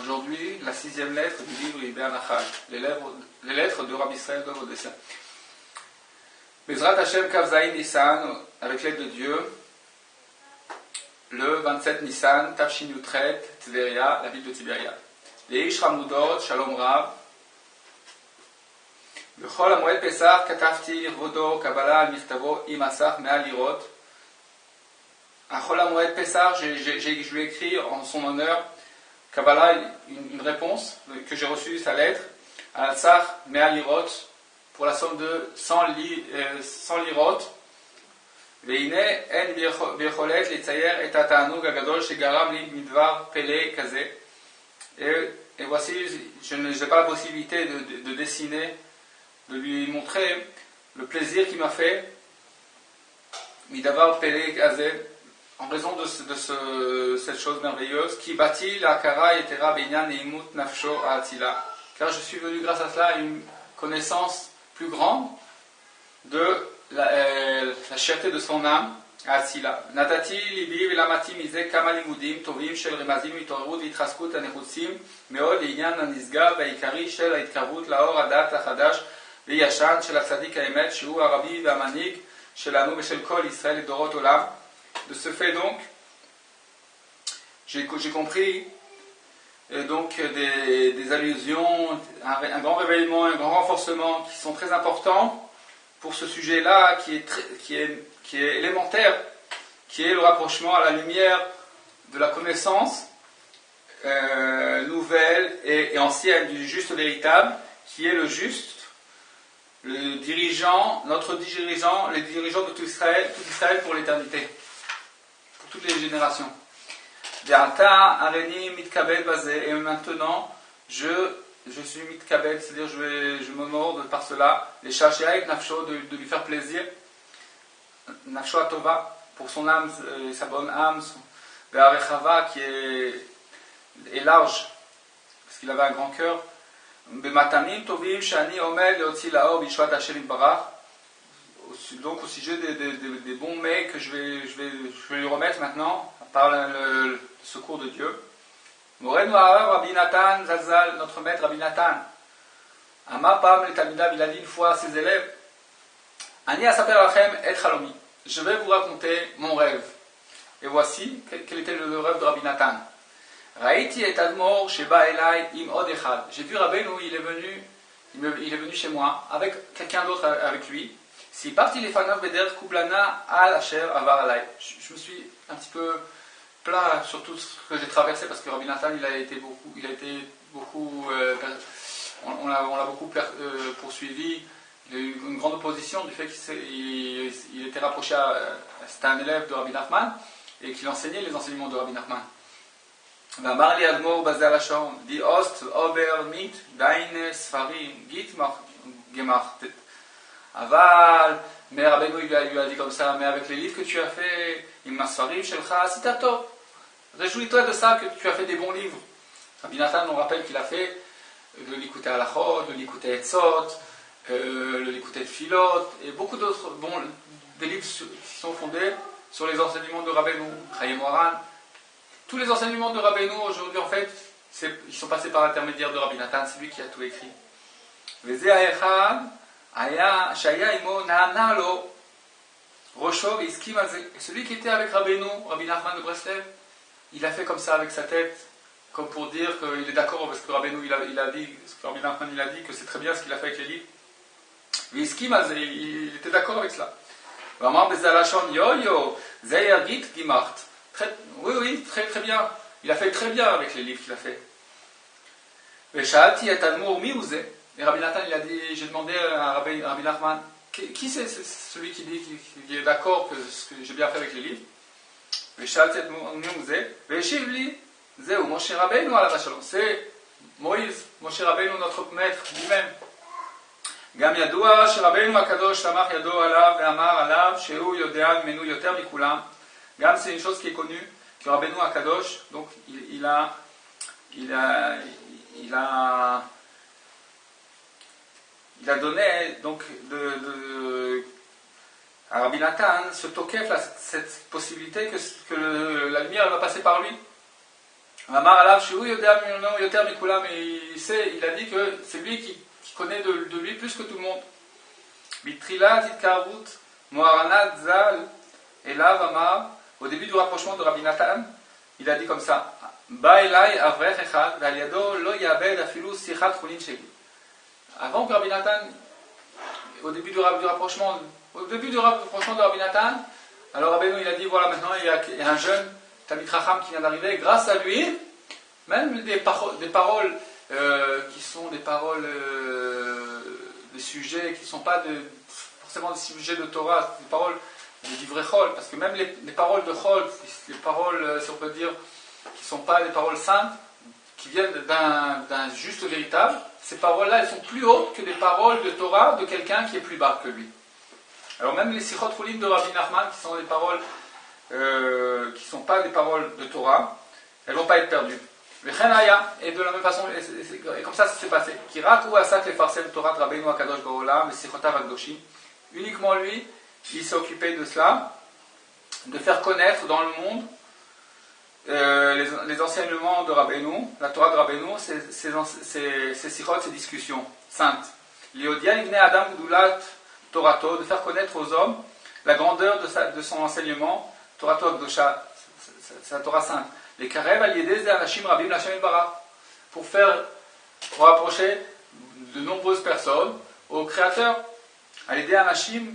Aujourd'hui, la 6e lettre du livre Ibn Achal, les lettres de Rabbi Israël d'Œuvre de Dessin. Bezrat Hashem Kavzaïn Nissan, avec l'aide de Dieu, le 27 Nissan, Tafshin Yutret, Tveria, la ville de Tiberia. Les Ish Ramudot, Shalom Rav. Bechol Amoed Pesach, Katafti, Vodo, Kabbalah, Al-Michtavo, Imasach, Me'alirot. À Chol Amoed Pesach, je lui ai écrit en son honneur, Kabbalah, une réponse que j'ai reçue, sa lettre, Al-Sach, Me'alirot, pour la somme de 100 lirot. Veine en bicholet l'itzayer et atanoug agadol shegaram li midvar pele kaze. Et voici, je n'ai pas la possibilité de dessiner, de lui montrer le plaisir qu'il m'a fait, midavar pele kaze, en raison de cette chose merveilleuse, qui bâtit la kara etera beinyan neimut nafsho aatila. Car je suis venu grâce à cela à une connaissance plus grande de la cherté de son âme, Atzila. Natati libi velamati mize kama limudim tovim shel remazim itorut vitraskut anechutzim meod inyan anisga vaikari shel haitkarut laor adat achadash veyashan shel atzadik haemet shu arabi vamanig shelanu veshel kol Israël et dorot olam. De ce fait donc, j'ai compris donc des allusions, un grand révèlement, un grand renforcement qui sont très importants pour ce sujet-là qui est élémentaire, qui est le rapprochement à la lumière de la connaissance nouvelle et ancienne du juste véritable, qui est le juste, le dirigeant, notre dirigeant, les dirigeants de tout Israël pour l'éternité, pour toutes les générations. Et maintenant, je suis mitkabel, c'est-à-dire je me morde par cela, les shashéaïk nafsho, de lui faire plaisir, nafsho atova, pour son âme, sa bonne âme, ve'arechava, qui est large, parce qu'il avait un grand cœur, bematanim tovim shani omed leotzi laor bishvat Hashem itbarach, donc au sujet des bons mets que je vais lui remettre maintenant, par le secours de Dieu. Morenu Harav Rabbi Nathan Zalzal, notre maître Rabbi Nathan, Amapam le Talmidav, il a dit une fois à ses élèves, Ani asaper lachem et chalomi, je vais vous raconter mon rêve. Et voici quel était le rêve de Rabbi Nathan. Raïti et Admor sheba elai im od echad. J'ai vu Rabbeinu, il est venu chez moi avec quelqu'un d'autre avec lui. Si parti les fanav beder kublana al asher avar alai. Je me suis un petit peu plat sur tout ce que j'ai traversé, parce que Rabbi Nathan il a été beaucoup on l'a beaucoup poursuivi. Il a eu une grande opposition du fait qu'il était rapproché c'était un élève de Rabbi Nachman et qu'il enseignait les enseignements de Rabbi Nachman. Marli Admor Bazal Hashon di Ost Ober Mit Daine Sfarim Git Gemachtet Aval. Mais Rabbeinu lui a dit comme ça, mais avec les livres que tu as fait, Imma Sfarim Shelcha Sitato, réjouis-toi de ça, que tu as fait des bons livres. Rabbi Nathan nous rappelle qu'il a fait le Likutei Halachot, le Likutei Etzot, le Likutei Tfilot, et beaucoup d'autres des livres qui sont fondés sur les enseignements de Rabbeinu, Chaim Moharan. Tous les enseignements de Rabbeinu aujourd'hui, en fait, ils sont passés par l'intermédiaire de Rabbi Nathan, c'est lui qui a tout écrit. Vezeh ha'echad Shaya imo na'analo Roshov iskim al zeh. Celui qui était avec Rabbeinu, Rabbi Nachman de Breslev, il a fait comme ça avec sa tête, comme pour dire qu'il est d'accord parce que Rabbeinu il a dit, ce que Rabbi Nachman il a dit, que c'est très bien ce qu'il a fait avec les livres. Iskim al zeh, il était d'accord avec cela. Vraiment bezalashon yo zeyagit gimacht. Oui, très bien. Il a fait très bien avec les livres qu'il a fait. Veshalti et admur mi uze. Et Rabbi Nathan, il a dit, j'ai demandé à Rabbi Nachman, qui c'est celui qui dit qu'il est d'accord que ce que j'ai bien fait avec les livres? C'est Moïse, Moshe Rabbeinu, notre maître lui-même. Gam yadua sherabeinu akadosh tamach yado alav ve'amar alav shehu yodea menu yoter mikulam. Gam, c'est une chose qui est connue, que Rabbeinu Akadosh, donc il a donné donc à Rabbi Nathan ce tokef, cette possibilité que la lumière va passer par lui. Amar Alav Shu Yoder Mimno Yoter Mikula, mais il a dit que c'est lui qui connaît de lui plus que tout le monde. Bitrila Titkarvut Moharanat Zal Elav Amar, au début du rapprochement de Rabbi Nathan, il a dit comme ça: Ba Elai Avrech Echad Valiado Lo Yabed Afilu Sichat Chulin Shegi. Avant que Rabbi Nathan, au début du rapprochement de Rabbi Nathan, alors Rabbeinu il a dit voilà, maintenant il y a un jeune Talmid Chacham qui vient d'arriver, grâce à lui, même des paroles qui sont des paroles, des sujets qui ne sont pas forcément des sujets de Torah, des paroles de divrei chol, parce que même les paroles de chol, les paroles, si on peut dire, qui ne sont pas des paroles saintes, qui viennent d'un juste véritable, ces paroles-là, elles sont plus hautes que des paroles de Torah de quelqu'un qui est plus bas que lui. Alors même les sichot chulin de Rabbi Nachman, qui sont des paroles qui ne sont pas des paroles de Torah, elles ne vont pas être perdues. Et de la même façon, et comme ça s'est passé. Uniquement lui, il s'est occupé de cela, de faire connaître dans le monde les enseignements de Rabbeinu, la Torah de Rabbeinu, ces sichot, ces discussions saintes. L'Iodia Ibn Adam Gdulat Torato, de faire connaître aux hommes la grandeur de son enseignement, Torato Akdosha, sa Torah sainte. Les Karev Aliedez Anashim Rabim Lachem Barach, pour rapprocher de nombreuses personnes au Créateur. Aliedez Anashim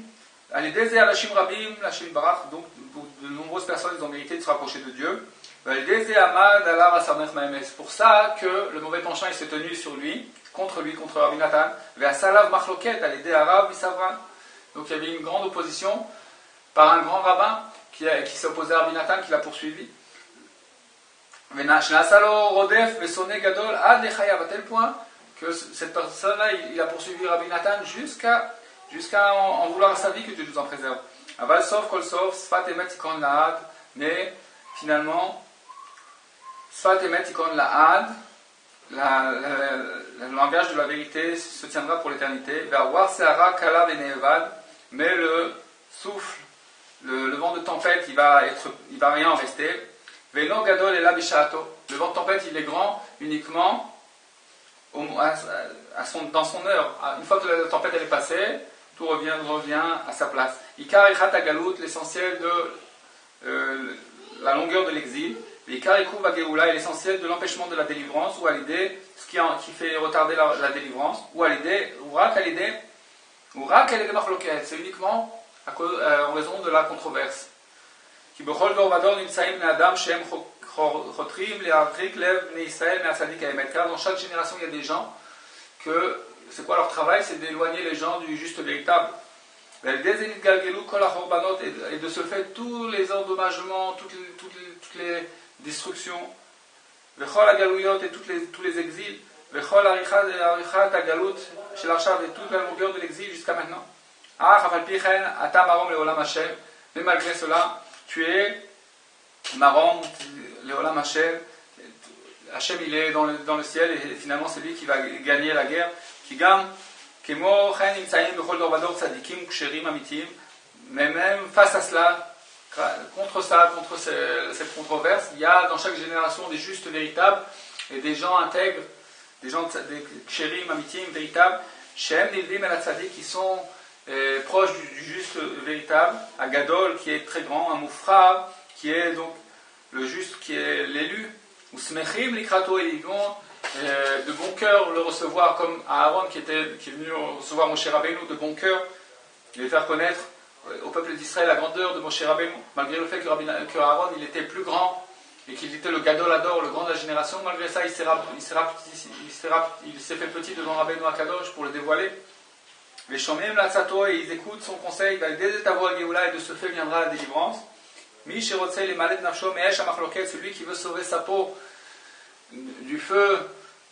Rabim Lachem Barach, donc de nombreuses personnes ils ont mérité de se rapprocher de Dieu. C'est pour ça que le mauvais penchant il s'est tenu sur lui, contre Rabbi Nathan. Donc il y avait une grande opposition par un grand rabbin qui s'est opposé à Rabbi Nathan, qui l'a poursuivi. À tel point que cette personne-là, il a poursuivi Rabbi Nathan jusqu'à en vouloir à sa vie, que Dieu nous en préserve. Mais finalement, Sfat Emet Ikon La'ad, le langage de la vérité se tiendra pour l'éternité. Mais le souffle, le vent de tempête, il va rien en rester. Veno Gadol et Labishato. Le vent de tempête, il est grand uniquement dans son heure. Une fois que la tempête elle est passée, tout revient à sa place. Ikar Echat Agalut, l'essentiel de la longueur de l'exil. Ikar Ekou Vageoula est l'essentiel de l'empêchement de la délivrance, ou à l'idée, ce qui fait retarder la délivrance, ou à l'idée, c'est uniquement en raison de la controverse. Dans chaque génération, il y a des gens que, c'est quoi leur travail? C'est d'éloigner les gens du juste véritable. Et de ce fait, tous les endommagements, toutes les destructions, et tous les exils, et toute la longueur de l'exil jusqu'à maintenant. Mais malgré cela, tu es Marom, Leolam Hashem. Hashem il est dans le ciel et finalement c'est lui qui va gagner la guerre. Mais même face à cela, contre cette controverse, il y a dans chaque génération des justes véritables et des gens intègres, des ksherim, amitim, véritables, Shem Nildim El Tzadik, qui sont proche du juste véritable, à Gadol qui est très grand, à Moufra qui est donc le juste, qui est l'élu, ou Smechim Likrato, et ils vont de bon cœur le recevoir, comme Aaron qui est venu recevoir Moshe Rabbeinu de bon cœur, et faire connaître au peuple d'Israël la grandeur de Moshe Rabbeinu, malgré le fait que Aaron il était plus grand et qu'il était le Gadol Ador, le grand de la génération. Malgré ça il s'est fait petit devant Rabbeinu Akadosh pour le dévoiler. Les Shomim Latsato, et ils écoutent son conseil, et de ce fait viendra la délivrance. Mi Sherotzei les Malet Nafsho Me'esh HaMachloket, celui qui veut sauver sa peau du feu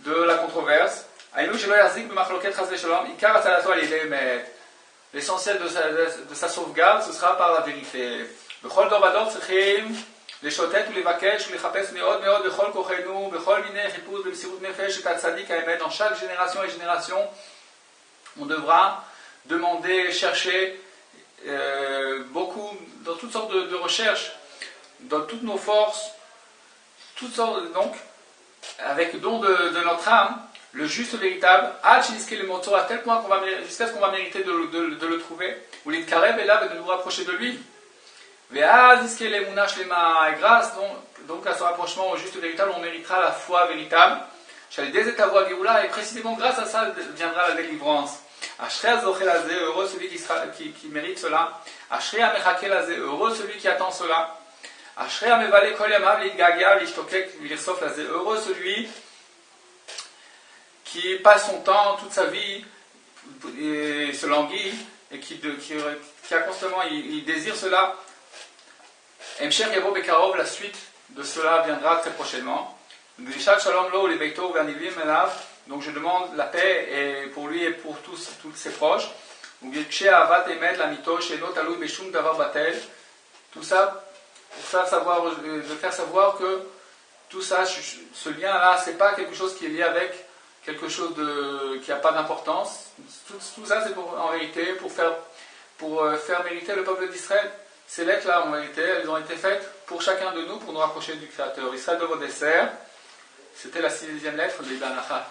de la controverse. Aïnou Shelo Yazik B'Machloket Chas V'Shalom, Ikar Atzalato Alidei Met. L'essentiel de sa sauvegarde, ce sera par la vérité. B'chol Dor Vador Tzrichim Leshotet ou Levakesh ou Lechapes Meod Meod B'chol Kochenu B'chol Minei Chipuz B'Msirut Nefesh Et Atzadik Haemet. Dans chaque génération et génération, on devra demander, chercher beaucoup, dans toutes sortes de recherches, dans toutes nos forces, toutes sortes, donc avec don de notre âme, le juste véritable, à tel point jusqu'à ce qu'on va mériter de le trouver, ou l'itkarev est là de nous rapprocher de lui. Et grâce donc à ce rapprochement au juste véritable, on méritera la foi véritable. Et précisément grâce à ça viendra la délivrance. Heureux celui qui mérite cela. Heureux celui qui attend cela. Heureux celui qui passe son temps, toute sa vie, et se languit, et qui a constamment, il désire cela. Emsher Yavo Bekarov, la suite de cela viendra très prochainement. Donc je demande la paix et pour lui et pour tous ses proches. Tout ça de faire savoir que tout ça, ce lien-là, c'est pas quelque chose qui est lié avec quelque chose qui n'a pas d'importance. Tout ça, c'est en réalité pour faire mériter le peuple d'Israël. Ces lettres-là, en réalité, elles ont été faites pour chacun de nous, pour nous rapprocher du Créateur. Israël de vos desserts. C'était la 6e lettre de Ibn Achal.